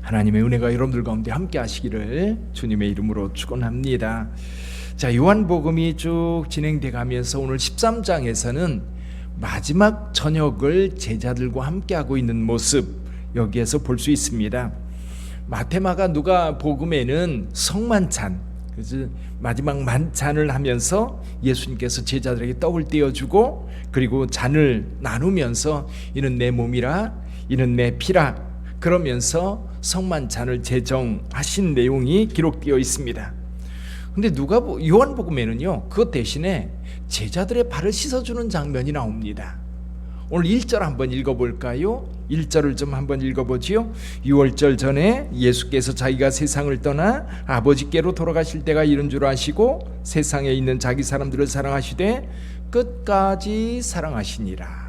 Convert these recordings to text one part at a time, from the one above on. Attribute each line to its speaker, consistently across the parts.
Speaker 1: 하나님의 은혜가 여러분들 가운데 함께 하시기를 주님의 이름으로 축원합니다. 자, 요한복음이 쭉 진행돼 가면서 오늘 13장에서는 마지막 저녁을 제자들과 함께 하고 있는 모습 여기에서 볼 수 있습니다. 마태, 마가, 누가 복음에는 성만찬, 그래서 마지막 만찬을 하면서 예수님께서 제자들에게 떡을 떼어주고 그리고 잔을 나누면서 이는 내 몸이라 이는 내 피라 그러면서 성만찬을 제정하신 내용이 기록되어 있습니다. 근데 요한복음에는요 그것 대신에 제자들의 발을 씻어주는 장면이 나옵니다. 오늘 1절 한번 읽어볼까요? 1절을 좀 한번 읽어보지요. 6월절 전에 예수께서 자기가 세상을 떠나 아버지께로 돌아가실 때가 이른 줄 아시고 세상에 있는 자기 사람들을 사랑하시되 끝까지 사랑하시니라.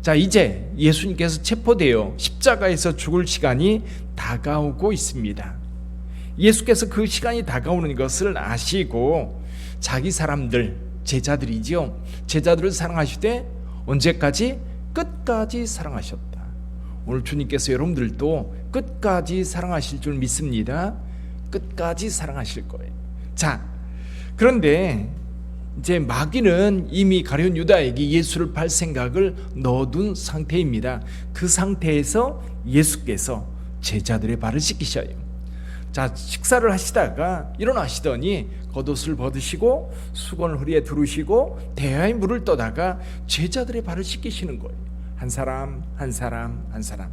Speaker 1: 자, 이제 예수님께서 체포되어 십자가에서 죽을 시간이 다가오고 있습니다. 예수께서 그 시간이 다가오는 것을 아시고 자기 사람들, 제자들이지요, 제자들을 사랑하시되 언제까지? 끝까지 사랑하셨다. 오늘 주님께서 여러분들도 끝까지 사랑하실 줄 믿습니다. 끝까지 사랑하실 거예요. 자, 그런데 이제 마귀는 이미 가룟 유다에게 예수를 팔 생각을 넣어둔 상태입니다. 그 상태에서 예수께서 제자들의 발을 씻기셔요. 자, 식사를 하시다가 일어나시더니 겉옷을 벗으시고 수건을 허리에 두르시고 대야의 물을 떠다가 제자들의 발을 씻기시는 거예요. 한 사람 한 사람 한 사람.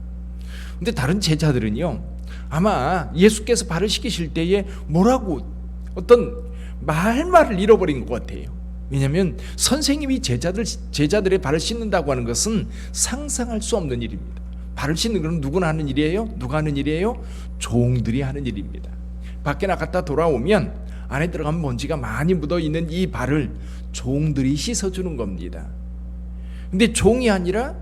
Speaker 1: 근데 다른 제자들은요 아마 예수께서 발을 씻기실 때에 뭐라고 어떤 말을 잃어버린 것 같아요. 왜냐하면 선생님이 제자들의 발을 씻는다고 하는 것은 상상할 수 없는 일입니다. 발을 씻는 건 누구나 하는 일이에요? 누가 하는 일이에요? 종들이 하는 일입니다. 밖에 나갔다 돌아오면 안에 들어가면 먼지가 많이 묻어있는 이 발을 종들이 씻어주는 겁니다. 근데 종이 아니라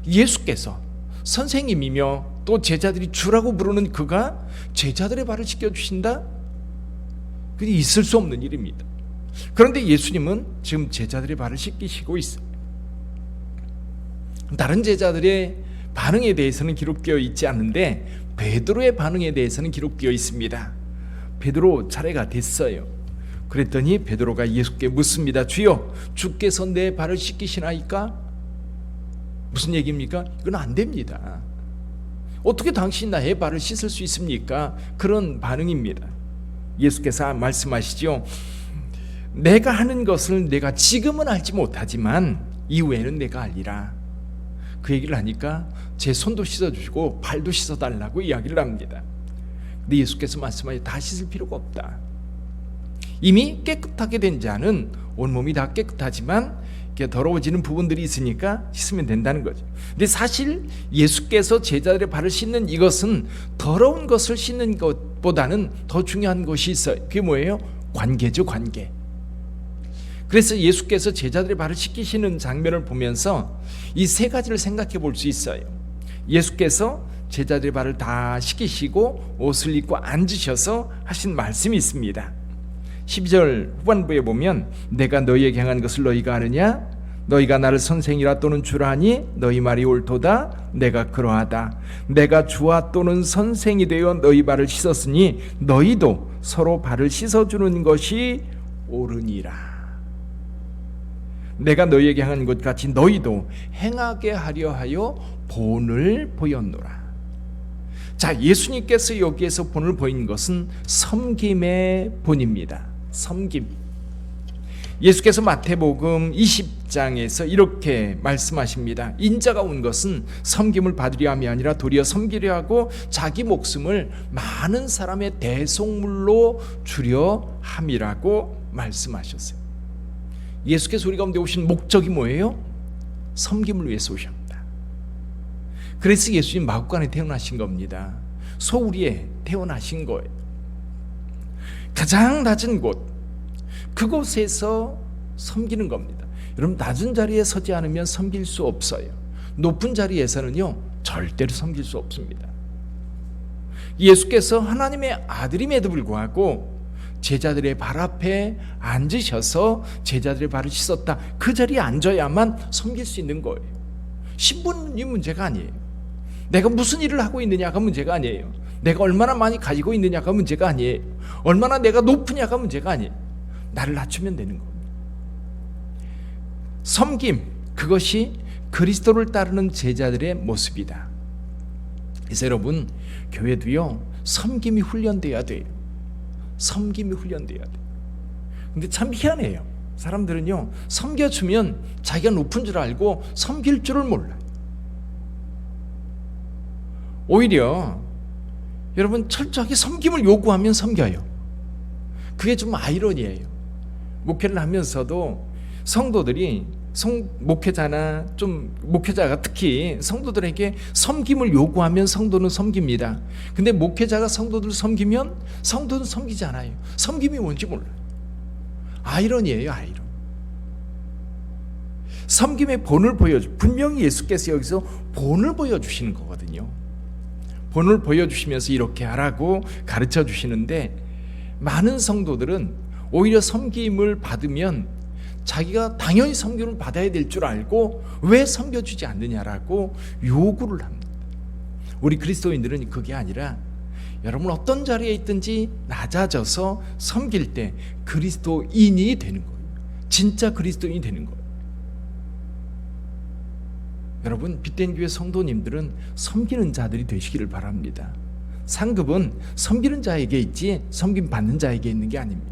Speaker 1: 예수께서 선생님이며 또 제자들이 주라고 부르는 그가 제자들의 발을 씻겨주신다? 그게 있을 수 없는 일입니다. 그런데 예수님은 지금 제자들의 발을 씻기시고 있어요. 다른 제자들의 반응에 대해서는 기록되어 있지 않은데 베드로의 반응에 대해서는 기록되어 있습니다. 베드로 차례가 됐어요. 그랬더니 베드로가 예수께 묻습니다. 주여, 주께서 내 발을 씻기시나이까? 무슨 얘기입니까? 이건 안 됩니다. 어떻게 당신이 나의 발을 씻을 수 있습니까? 그런 반응입니다. 예수께서 말씀하시죠. 내가 하는 것을 내가 지금은 알지 못하지만 이후에는 내가 알리라. 그 얘기를 하니까 제 손도 씻어주시고 발도 씻어달라고 이야기를 합니다. 근데 예수께서 말씀하시죠. 다 씻을 필요가 없다. 이미 깨끗하게 된 자는 온몸이 다 깨끗하지만 더러워지는 부분들이 있으니까 씻으면 된다는 거죠. 근데 사실 예수께서 제자들의 발을 씻는 이것은 더러운 것을 씻는 것보다는 더 중요한 것이 있어요. 그게 뭐예요? 관계죠, 관계. 그래서 예수께서 제자들의 발을 씻기시는 장면을 보면서 이 세 가지를 생각해 볼 수 있어요. 예수께서 제자들의 발을 다 씻기시고 옷을 입고 앉으셔서 하신 말씀이 있습니다. 12절 후반부에 보면 내가 너희에게 행한 것을 너희가 아느냐? 너희가 나를 선생이라 또는 주라 하니 너희 말이 옳도다. 내가 그러하다. 내가 주와 또는 선생이 되어 너희 발을 씻었으니 너희도 서로 발을 씻어주는 것이 옳으니라. 내가 너희에게 행한 것 같이 너희도 행하게 하려 하여 본을 보였노라. 자, 예수님께서 여기에서 본을 보인 것은 섬김의 본입니다. 섬김. 예수께서 마태복음 20장에서 이렇게 말씀하십니다. 인자가 온 것은 섬김을 받으려 함이 아니라 도리어 섬기려 하고 자기 목숨을 많은 사람의 대속물로 주려 함이라고 말씀하셨어요. 예수께서 우리 가운데 오신 목적이 뭐예요? 섬김을 위해서 오셨다. 그래서 예수님 마구간에 태어나신 겁니다. 소우리에 태어나신 거예요. 가장 낮은 곳, 그곳에서 섬기는 겁니다. 여러분, 낮은 자리에 서지 않으면 섬길 수 없어요. 높은 자리에서는요 절대로 섬길 수 없습니다. 예수께서 하나님의 아들임에도 불구하고 제자들의 발 앞에 앉으셔서 제자들의 발을 씻었다. 그 자리에 앉아야만 섬길 수 있는 거예요. 신분이 문제가 아니에요. 내가 무슨 일을 하고 있느냐가 문제가 아니에요. 내가 얼마나 많이 가지고 있느냐가 문제가 아니에요. 얼마나 내가 높으냐가 문제가 아니에요. 나를 낮추면 되는 겁니다. 섬김, 그것이 그리스도를 따르는 제자들의 모습이다. 그래서 여러분, 교회도요, 섬김이 훈련돼야 돼요. 섬김이 훈련돼야 돼요. 근데 참 희한해요. 사람들은요, 섬겨주면 자기가 높은 줄 알고 섬길 줄을 몰라요. 오히려 여러분, 철저하게 섬김을 요구하면 섬겨요. 그게 좀 아이러니예요. 목회를 하면서도 성도들이 목회자나 좀 목회자가 특히 성도들에게 섬김을 요구하면 성도는 섬깁니다. 근데 목회자가 성도들 섬기면 성도는 섬기지 않아요. 섬김이 뭔지 몰라요. 아이러니예요, 아이러니. 섬김의 본을 분명히 예수께서 여기서 본을 보여주시는 거거든요. 본을 보여주시면서 이렇게 하라고 가르쳐 주시는데, 많은 성도들은 오히려 섬김을 받으면 자기가 당연히 섬김을 받아야 될 줄 알고 왜 섬겨주지 않느냐라고 요구를 합니다. 우리 그리스도인들은 그게 아니라, 여러분 어떤 자리에 있든지 낮아져서 섬길 때 그리스도인이 되는 거예요. 진짜 그리스도인이 되는 거예요. 여러분, 빛된 교회 성도님들은 섬기는 자들이 되시기를 바랍니다. 상급은 섬기는 자에게 있지 섬김 받는 자에게 있는 게 아닙니다.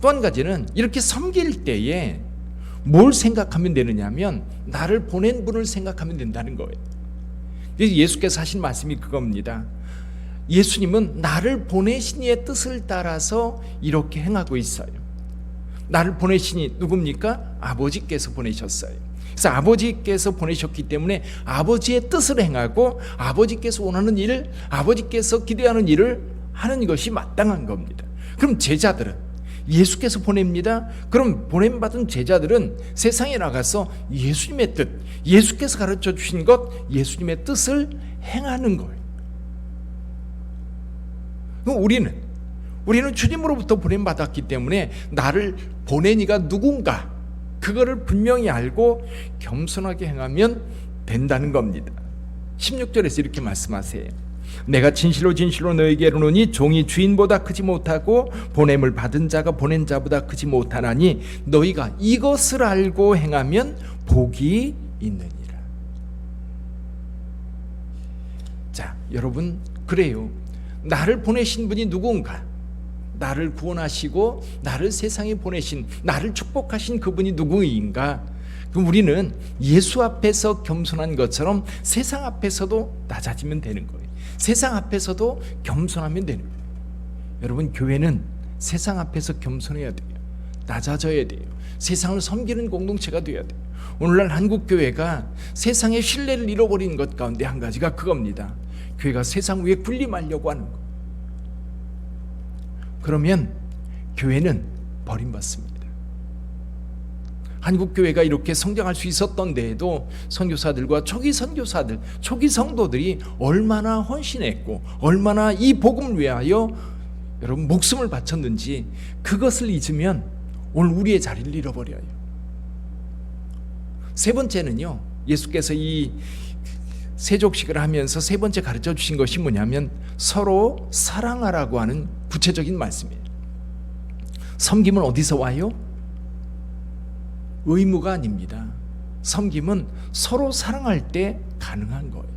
Speaker 1: 또 한 가지는, 이렇게 섬길 때에 뭘 생각하면 되느냐면 나를 보낸 분을 생각하면 된다는 거예요. 예수께서 하신 말씀이 그겁니다. 예수님은 나를 보내신 이의 뜻을 따라서 이렇게 행하고 있어요. 나를 보내신 이 누굽니까? 아버지께서 보내셨어요. 그래서 아버지께서 보내셨기 때문에 아버지의 뜻을 행하고 아버지께서 원하는 일을, 아버지께서 기대하는 일을 하는 것이 마땅한 겁니다. 그럼 제자들은 예수께서 보냅니다. 그럼 보냄받은 제자들은 세상에 나가서 예수님의 뜻, 예수께서 가르쳐 주신 것, 예수님의 뜻을 행하는 거예요. 우리는 주님으로부터 보냄받았기 때문에 나를 보낸 이가 누군가, 그거를 분명히 알고 겸손하게 행하면 된다는 겁니다. 16절에서 이렇게 말씀하세요. 내가 진실로 진실로 너에게 이르노니 종이 주인보다 크지 못하고 보냄을 받은 자가 보낸 자보다 크지 못하나니 너희가 이것을 알고 행하면 복이 있느니라. 자, 여러분, 그래요. 나를 보내신 분이 누군가, 나를 구원하시고 나를 세상에 보내신, 나를 축복하신 그분이 누구인가? 그럼 우리는 예수 앞에서 겸손한 것처럼 세상 앞에서도 낮아지면 되는 거예요. 세상 앞에서도 겸손하면 되는 거예요. 여러분, 교회는 세상 앞에서 겸손해야 돼요. 낮아져야 돼요. 세상을 섬기는 공동체가 돼야 돼요. 오늘날 한국 교회가 세상의 신뢰를 잃어버린 것 가운데 한 가지가 그겁니다. 교회가 세상 위에 군림하려고 하는 것. 그러면 교회는 버림받습니다. 한국 교회가 이렇게 성장할 수 있었던 데에도 선교사들과 초기 선교사들, 초기 성도들이 얼마나 헌신했고 얼마나 이 복음을 위하여 여러분 목숨을 바쳤는지, 그것을 잊으면 오늘 우리의 자리를 잃어버려요. 세 번째는요, 예수께서 이 세족식을 하면서 세 번째 가르쳐 주신 것이 뭐냐면 서로 사랑하라고 하는 구체적인 말씀이에요. 섬김은 어디서 와요? 의무가 아닙니다. 섬김은 서로 사랑할 때 가능한 거예요.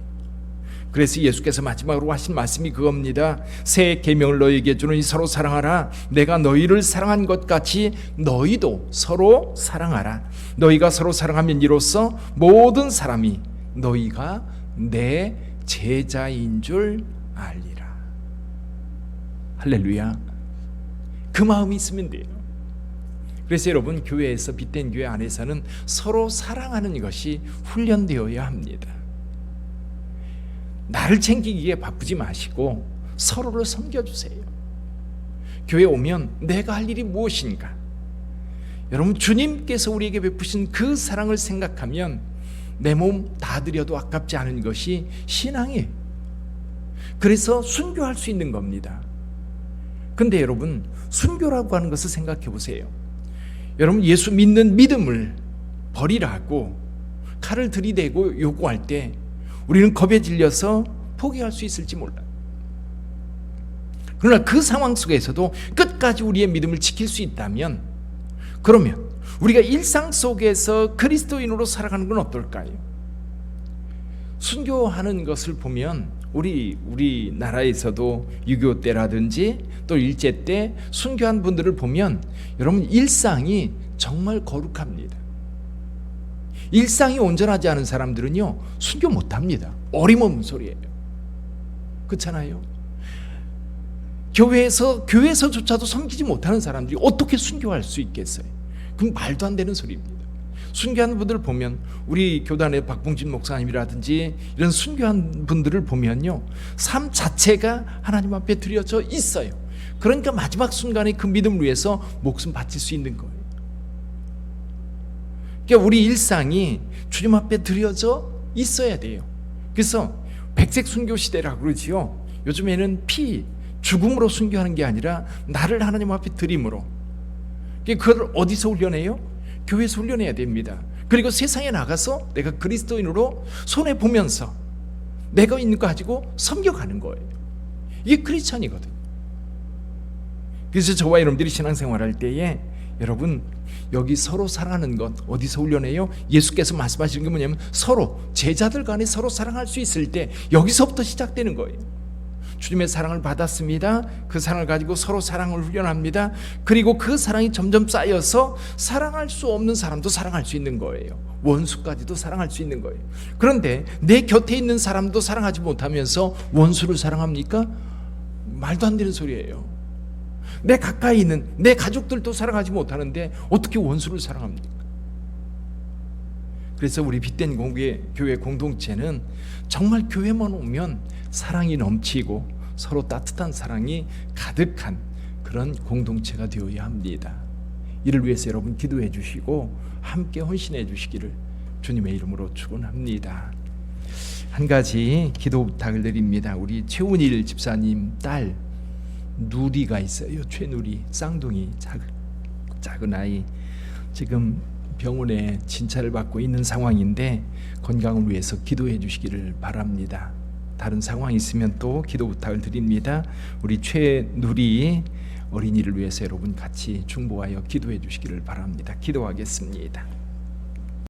Speaker 1: 그래서 예수께서 마지막으로 하신 말씀이 그겁니다. 새 계명을 너희에게 주노니 서로 사랑하라. 내가 너희를 사랑한 것 같이 너희도 서로 사랑하라. 너희가 서로 사랑하면 이로써 모든 사람이 너희가 내 제자인 줄 알리라. 할렐루야. 그 마음이 있으면 돼요. 그래서 여러분, 교회에서, 빛된 교회 안에서는 서로 사랑하는 것이 훈련되어야 합니다. 나를 챙기기에 바쁘지 마시고 서로를 섬겨주세요. 교회 오면 내가 할 일이 무엇인가? 여러분, 주님께서 우리에게 베푸신 그 사랑을 생각하면 내 몸 다 드려도 아깝지 않은 것이 신앙이에요. 그래서 순교할 수 있는 겁니다. 근데 여러분, 순교라고 하는 것을 생각해 보세요. 여러분, 예수 믿는 믿음을 버리라고 칼을 들이대고 요구할 때 우리는 겁에 질려서 포기할 수 있을지 몰라요. 그러나 그 상황 속에서도 끝까지 우리의 믿음을 지킬 수 있다면, 그러면 우리가 일상 속에서 그리스도인으로 살아가는 건 어떨까요? 순교하는 것을 보면 우리나라에서도 6.25 때라든지 또 일제 때 순교한 분들을 보면 여러분 일상이 정말 거룩합니다. 일상이 온전하지 않은 사람들은요 순교 못합니다. 어림없는 소리예요. 그렇잖아요. 교회에서조차도 섬기지 못하는 사람들이 어떻게 순교할 수 있겠어요? 그건 말도 안 되는 소리입니다. 순교하는 분들을 보면 우리 교단의 박봉진 목사님이라든지 이런 순교한 분들을 보면요 삶 자체가 하나님 앞에 드려져 있어요. 그러니까 마지막 순간에 그 믿음을 위해서 목숨 바칠 수 있는 거예요. 그러니까 우리 일상이 주님 앞에 드려져 있어야 돼요. 그래서 백색 순교 시대라고 그러지요. 요즘에는 죽음으로 순교하는 게 아니라 나를 하나님 앞에 드림으로. 그걸 어디서 훈련해요? 교회에서 훈련해야 됩니다. 그리고 세상에 나가서 내가 그리스도인으로 손해보면서 내가 있는 거 가지고 섬겨가는 거예요. 이게 크리스천이거든요. 그래서 저와 여러분들이 신앙생활할 때에 여러분 여기 서로 사랑하는 것 어디서 훈련해요? 예수께서 말씀하시는 게 뭐냐면 서로 제자들 간에 서로 사랑할 수 있을 때 여기서부터 시작되는 거예요. 주님의 사랑을 받았습니다. 그 사랑을 가지고 서로 사랑을 훈련합니다. 그리고 그 사랑이 점점 쌓여서 사랑할 수 없는 사람도 사랑할 수 있는 거예요. 원수까지도 사랑할 수 있는 거예요. 그런데 내 곁에 있는 사람도 사랑하지 못하면서 원수를 사랑합니까? 말도 안 되는 소리예요. 내 가까이 있는 내 가족들도 사랑하지 못하는데 어떻게 원수를 사랑합니까? 그래서 우리 빛된 교회 공동체는 정말 교회만 오면 사랑이 넘치고 서로 따뜻한 사랑이 가득한 그런 공동체가 되어야 합니다. 이를 위해서 여러분 기도해 주시고 함께 헌신해 주시기를 주님의 이름으로 축원합니다. 한 가지 기도 부탁을 드립니다. 우리 최운일 집사님 딸 누리가 있어요. 최누리 쌍둥이 작은 아이 지금 병원에 진찰을 받고 있는 상황인데 건강을 위해서 기도해 주시기를 바랍니다. 다른 상황이 있으면 또 기도 부탁을 드립니다. 우리 최누리 어린이를 위해서 여러분 같이 중보하여 기도해 주시기를 바랍니다. 기도하겠습니다.